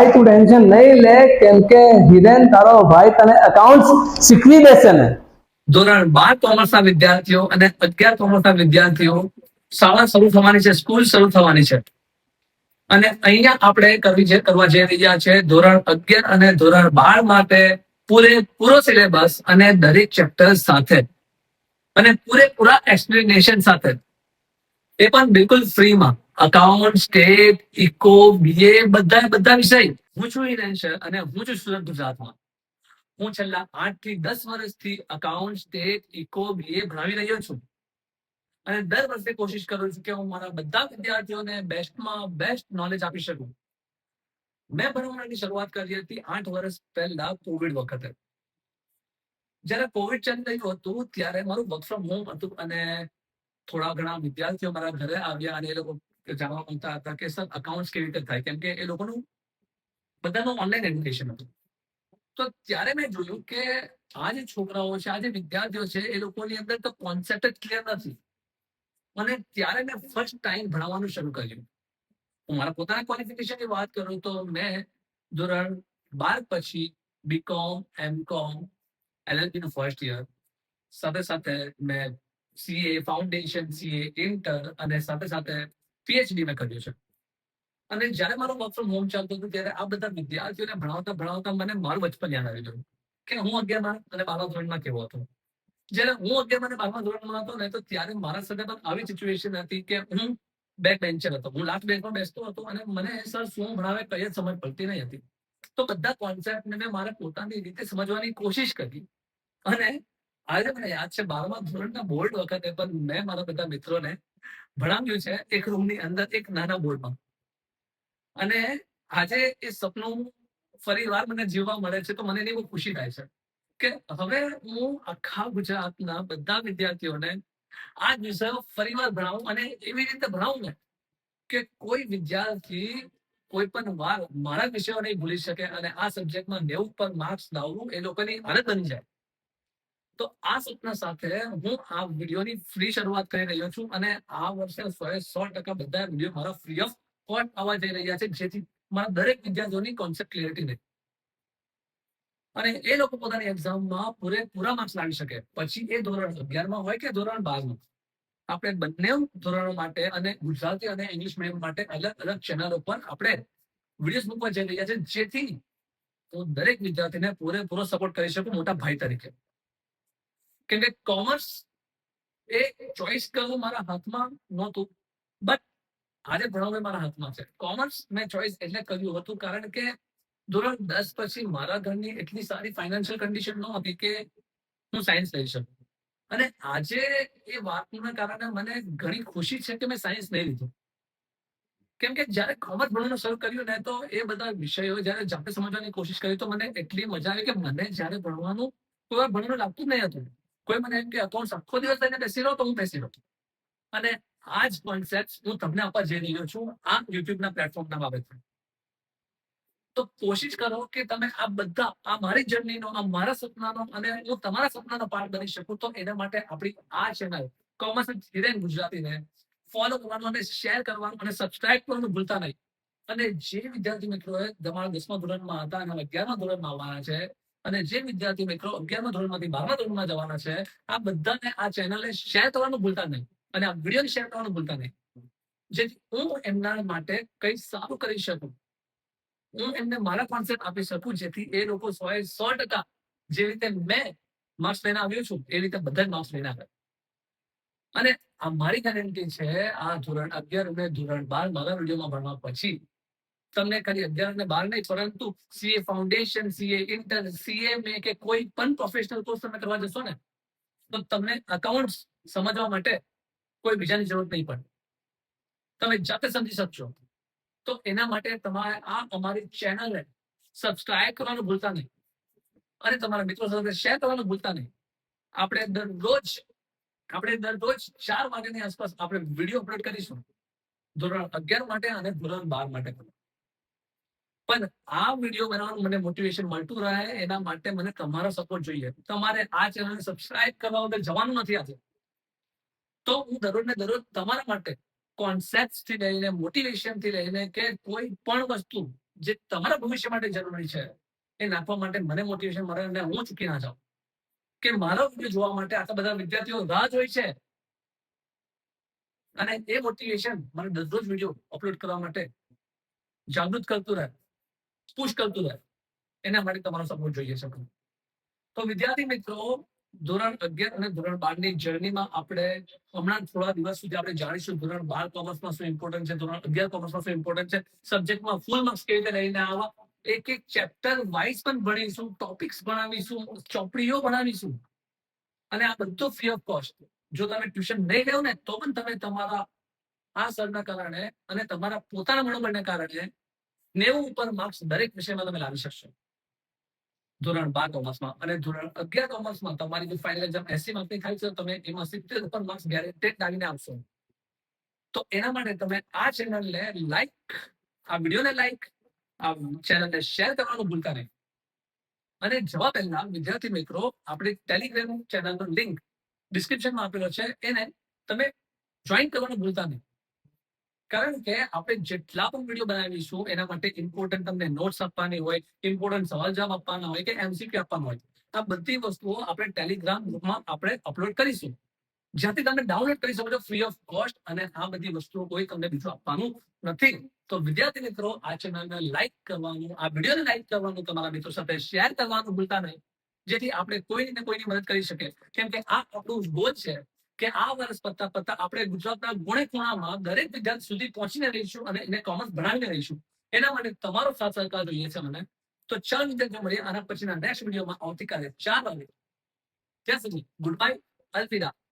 ભાઈ તું ટેન્શન નહીં લે, કેમ કે હિરેન તારો ભાઈ તને એકાઉન્ટ્સ શીખવી દેશે ને. ધોરણ 12 કોમર્સના વિદ્યાર્થીઓ અને 11 કોમર્સના વિદ્યાર્થીઓ શાળા શરૂ થવાની છે, સ્કૂલ શરૂ થવાની છે, અને અહીંયા આપણે કરવા જઈ રહ્યા છે ધોરણ 11 અને ધોરણ 12 માટે પૂરેપૂરો સિલેબસ અને દરેક ચેપ્ટર સાથે અને પૂરેપૂરા એક્સપ્લેનેશન સાથે, એ પણ બિલકુલ ફ્રીમાં. અકાઉન્ટ, સ્ટેટ, ઇકો, બીએ બધા વિષય. હું છું હિરેન સર અને હું છું સુરત ગુજરાતમાં. હું છેલ્લા 8 થી 10 વર્ષથી અકાઉન્ટ, સ્ટેટ, ઇકો, બીએ ભણાવી રહ્યો છું અને દર વર્ષે કોશિશ કરું છું કે હું મારા બધા વિદ્યાર્થીઓને બેસ્ટમાં બેસ્ટ નોલેજ આપી શકું. મેં ભણવાની શરૂઆત કરી હતી 8 વર્ષ પહેલા કોવિડ વખતે. જ્યારે કોવિડ ચાલી રહ્યું હતું ત્યારે મારું વર્ક ફ્રોમ હોમ હતું અને થોડા ઘણા વિદ્યાર્થીઓ મારા ઘરે આવ્યા અને એ લોકો જાણવા માંગતા હતા કે સર અકાઉન્ટ કેવી રીતે થાય, કેમ કે એ લોકોનું બધાનું ઓનલાઈન એડ્યુકેશન હતું. તો ત્યારે મેં જોયું કે આ જે છોકરાઓ છે, આ જે વિદ્યાર્થીઓ છે, એ લોકોની અંદર તો કોન્સેપ્ટ જ ક્લિયર નથી. અને ત્યારે મેં ફર્સ્ટ ટાઈમ ભણાવવાનું શરૂ કર્યું. હું મારા પોતાના ક્વોલિફિકેશનની વાત કરું તો મેં ધોરણ 12 પછી બીકોમ, એમકોમ, એલએલબી નું ફર્સ્ટ યર, સાથે સાથે મેં સીએ ફાઉન્ડેશન, સીએ ઇન્ટર અને સાથે સાથે પીએચડી મેં કર્યું છે. અને જ્યારે મારું વર્ક ફ્રોમ હોમ ચાલતું હતું ત્યારે આ બધા વિદ્યાર્થીઓને ભણાવતા ભણાવતા મને મારું બચપન યાદ આવી ગયું કે હું 11મા અને 12મા ધોરણમાં કેવો હતો. જ્યારે હું 11મા અને 12મા ધોરણમાં હતો ને, તો ત્યારે મારા સાથે પણ આવી સિચ્યુએશન હતી કે હું બેક બેન્ચર હતો, હું લાસ્ટ બેન્ચમાં બેસતો હતો અને મને સર શું ભણાવે કઈ જ સમજ પડતી નહીં હતી. તો બધા કોન્સેપ્ટને મેં મારે પોતાની રીતે સમજવાની કોશિશ કરી. અને આજે મને યાદ છે 12મા ધોરણના બોર્ડ વખતે પણ મેં મારા બધા મિત્રોને ભણાવ્યું છે એક રૂમની અંદર એક નાના બોર્ડમાં. અને આજે એ સપનું ફરી વાર મને જીવવા મળે છે તો મને એની બહુ ખુશી થાય છે કે હવે હું આખા ગુજરાતના બધા વિદ્યાર્થીઓને આ જ વિષયો ફરીવાર ભણાવું અને એવી રીતે ભણાવું ને કે કોઈ વિદ્યાર્થી કોઈ પણ વાર મારા વિષયો નહીં ભૂલી શકે અને આ સબ્જેક્ટમાં 90 પર માર્ક્સ લાવવું એ લોકોની આદત બની જાય. તો આ સપના સાથે હું આ વિડીયોની ફ્રી શરૂઆત કરી રહ્યો છું અને આ વર્ષે 100% બધા વિડીયો મારા ફ્રી ઓફ કોસ્ટ આવવા જઈ રહ્યા છે, જેથી મારા દરેક વિદ્યાર્થીઓની કોન્સેપ્ટ ક્લિયરિટી રહે અને એ લોકો પોતાની એક્ઝામમાં પૂરેપૂરા માર્ક્સ લાવી શકે. પછી એ ધોરણ 11માં હોય કે ધોરણ 12માં, આપણે બંને ધોરણો માટે અને ગુજરાતી અને ઇંગ્લિશ મીડિયમ માટે અલગ અલગ ચેનલો પર આપણે વિડીયોઝ મૂકવા જઈ રહ્યા છે, જેથી હું દરેક વિદ્યાર્થીને પૂરેપૂરો સપોર્ટ કરી શકું મોટા ભાઈ તરીકે. કેમ કે કોમર્સ એ ચોઈસ કરવું મારા હાથમાં નહોતું, બટ આજે ભણાવવું મારા હાથમાં છે. કોમર્સ મેં ચોઈસ એટલે કર્યું હતું કારણ કે ધોરણ 10 પછી મારા ઘરની એટલી સારી ફાઇનાન્શિયલ કન્ડિશન ન હતી કે હું સાયન્સ લઈ શકું. અને આજે એ વાતના કારણે મને ઘણી ખુશી છે કે મેં સાયન્સ નહીં લીધું. કેમ કે જ્યારે કોમર્સ ભણવાનું શરૂ કર્યું ને, તો એ બધા વિષયો જ્યારે જાતે સમજવાની કોશિશ કરી તો મને એટલી મજા આવી કે મને જ્યારે ભણવાનું કોઈ વાર ભણવાનું લાગતું જ નહીં હતું. કોઈ મને એમ કે અકાઉન્ટ્સ આખો દિવસ લઈને બેસી રહો તો હું બેસી રહું. અને આ જ કોન્સેપ્ટ હું તમને આપવા જઈ રહ્યો છું આ યુટ્યુબના પ્લેટફોર્મના બાબતે. તો કોશિશ કરો કે તમે આ બધા આ મારી જર્નીનો, આ મારા સપનાનો અને હું તમારા સપનાનો પાર્ટ બની શકું. તો એના માટે આપણી આ ચેનલ કોમર્સ હિરેન ગુજરાતીને ફોલો કરવાનું અને શેર કરવાનું અને સબસ્ક્રાઇબ કરવાનું ભૂલતા નહીં. અને જે વિદ્યાર્થી મિત્રોએ તમારા 10મા ધોરણમાં હતા અને 11મા ધોરણમાં આવવાના છે, અને જે વિદ્યાર્થી મિત્રો 11મા ધોરણમાંથી 12મા ધોરણમાં જવાના છે, આ બધાને આ ચેનલને શેર કરવાનું ભૂલતા નહીં અને આ વિડીયોને શેર કરવાનું ભૂલતા નહીં, જેથી હું એમના માટે કંઈ સારું કરી શકું. હું એમને મારા કોન્સેપ્ટ આપી શકું, જેથી એ લોકો 100% જે રીતે મેં માર્ક્સ લઈને આવ્યો છું એ રીતે બધા જ માર્ક્સ લઈને આવે. અને આ મારી ગેરંટી છે આ ધોરણ 11 અને ધોરણ 12 મારા વિડીયોમાં ભણવા પછી તમને ખાલી 11 અને 12 નહીં, પરંતુ CA foundation, CA inter, CA મેં કે કોઈ પણ પ્રોફેશનલ કોર્સ તમે કરવા જશો ને, તો તમને અકાઉન્ટ્સ સમજવા માટે કોઈ બીજાની જરૂર નહીં પડે, તમે જાતે સમજી શકશો. તો એના માટે તમારે આ અમારી ચેનલને સબસ્ક્રાઇબ કરવાનું ભૂલતા નહીં અને તમારા મિત્રો સાથે શેર કરવાનું ભૂલતા નહીં. આપણે દરરોજ 4 વાગ્યાની આસપાસ આપણે વિડીયો અપલોડ કરીશું ધોરણ 11 માટે અને ધોરણ 12 માટે. પણ આ વિડીયો બનાવવાનું મને મોટિવેશન મળતું રહે એના માટે મને તમારો સપોર્ટ જોઈએ. તમારે આ ચેનલને સબસ્ક્રાઇબ કરવા વગર જવાનું નથી આજે. તો હું દરરોજ ને દરરોજ તમારા માટે કોન્સેપ્ટ થી લઈને મોટિવેશન થી લઈને કે કોઈ પણ વસ્તુ જે તમારા ભવિષ્ય માટે જરૂરી છે એ નાખવા માટે મને મોટિવેશન મળે અને હું ચૂકી ના જાઉં કે મારો વિડીયો જોવા માટે આટલા બધા વિદ્યાર્થીઓ રાહ જોઈ છે અને એ મોટિવેશન મને દરરોજ વિડીયો અપલોડ કરવા માટે જાગૃત કરતું રહે, પુશ કરતું રહે. એના માટે તમારો સપોર્ટ જોઈએ છે. તો વિદ્યાર્થી મિત્રો, ધોરણ 11 અને ધોરણ 12 ની જર્નીમાં આપણે હમણાં થોડા દિવસ સુધી આપણે જાણીશું ધોરણ 12 કોમર્સમાં શું ઇમ્પોર્ટન્ટ છે, ધોરણ 11 કોમર્સમાં શું ઇમ્પોર્ટન્ટ છે, સબ્જેક્ટમાં ફૂલ માર્ક્સ કેવી રીતે લઈને આવવા, એક એક ચેપ્ટર વાઇઝ પણ ભણીશું, ટોપિક્સ ભણાવીશું, ચોપડીઓ ભણાવીશું અને આ બધું ફ્રી ઓફ કોસ્ટ. જો તમે ટ્યુશન નહીં લેવો ને તો પણ તમે તમારા આ સરના કારણે અને તમારા પોતાના મનોબળને કારણે 90 ઉપર માર્ક્સ દરેક વિષયમાં તમે લાવી શકશો. ધોરણ 12 કોમર્સમાં અને ધોરણ 11 કોમર્સમાં તમારી જો ફાઇનલ એક્ઝામ 80 માર્ક્સની થાય છે તો તમે એમાં 70 ઉપર માર્ક્સ ગેરેન્ટેડ લાવીને આવશો. તો એના માટે તમે આ ચેનલને લાઈક, આ વિડીયોને લાઈક, આ ચેનલને શેર કરવાનું ભૂલતા નહીં. અને જવા પહેલા વિદ્યાર્થી મિત્રો, આપણી ટેલિગ્રામ ચેનલનો લિંક ડિસ્ક્રિપ્શનમાં આપેલો છે, એને તમે જોઈન કરવાનું ભૂલતા નહીં. કારણ કે આપણે જેટલા પણ વિડીયો બનાવીશું એના માટે ઇમ્પોર્ટન્ટ તમને નોટ્સ આપવાની હોય, ઇમ્પોર્ટન્ટ સવાલ જવાબ આપવાના હોય કે એમસીક્યુ આપવાના હોય, આ બધી વસ્તુઓ આપણે ટેલિગ્રામ ગ્રુપમાં આપણે અપલોડ કરીશું, જ્યાંથી તમે ડાઉનલોડ કરી શકો છો ફ્રી ઓફ કોસ્ટ. અને આ બધી વસ્તુઓ કોઈ તમને બીજું આપવાનું નથી. તો વિદ્યાર્થી મિત્રો, આ ચેનલને લાઈક કરવાનું, આ વિડીયોને લાઈક કરવાનું, તમારા મિત્રો સાથે શેર કરવાનું ભૂલતા નહીં, જેથી આપણે કોઈને કોઈની મદદ કરી શકીએ. કેમ કે આ આપણું ગોલ છે કે આ વર્ષ પતા આપણે ગુજરાતના ખૂણે ખૂણામાં દરેક વિદ્યાર્થી સુધી પહોંચીને રહીશું અને એને કોમર્સ ભણાવીને રહીશું. એના માટે તમારો સાથ સહકાર જોઈએ છે મને. તો ચાલો વિદ્યાર્થીઓ, મળીએ આના પછીના નેક્સ્ટ વિડીયોમાં આવતીકાલે 4 વાગે. ત્યાં સુધી ગુડ બાય, અલવિદા.